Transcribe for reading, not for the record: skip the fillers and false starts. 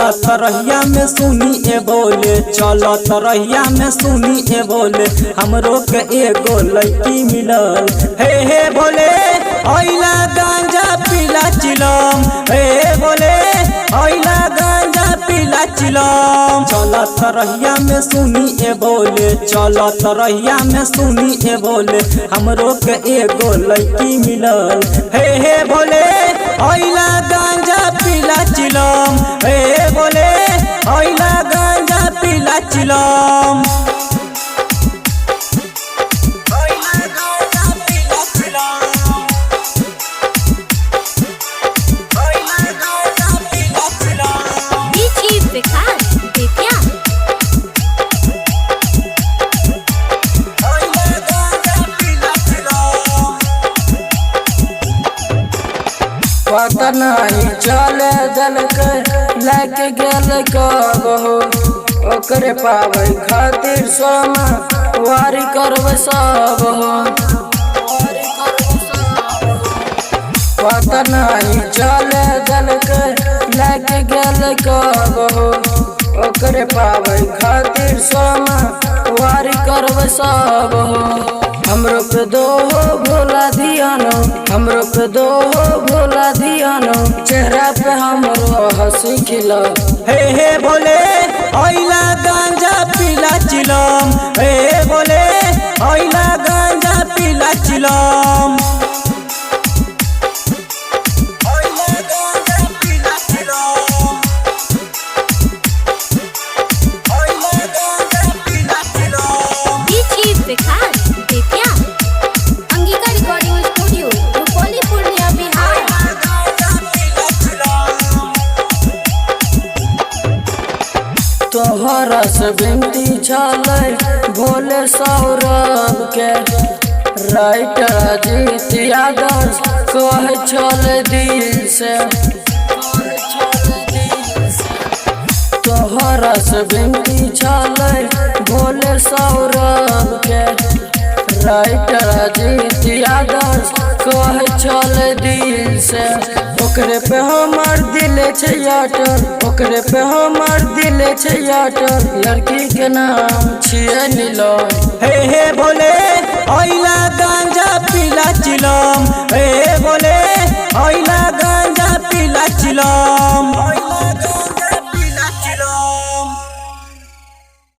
चलत रहिया में सुनी ए बोले, चलत रहिया में सुनी ए बोले, हमरो के एगो लड़की मिलल। हे बोले आइला गांजा पीला चिलम, हे बोले आइला गांजा पीला चिलम। चलत रहिया में सुनी ए बोले, चलत रहिया में सुनी ए बोले, हमरो के एगो लड़की मिलल। हे बोले आइला गांजा पीला चिलम, हे बोले आइला गांजा पीला चिलम। पता नहीं चले जल के लेके गेल कबहो, ओकरे पावे खातिर सोमा वारी करवे सब हो। पता नहीं चले जल के लेके गेल कबहो, ओकरे पावे खातिर सोमा वारी करवे सब हो। हमरो पे दो हो भोला धियानो, हमरो पे दो हो भोला धियानो, चेहरा पे हमरो हंसी खिला। हे बोले आइला गांजा पीला चिलम, हे बोले आइला गांजा पीला चिलम। तोहरा से विनती छलै भोले सौरभ के, राइटर अजीत यादव कहे छलै दिल से। तोहरा से विनती छलै भोले सौरभ के, राइटर अजीत यादव कहे छलै दिल से। ओकरे पे हमर दिल छै अटल, ओकरे पे हमर दिल छै अटल, लड़की के नाम छियै नीलम। हे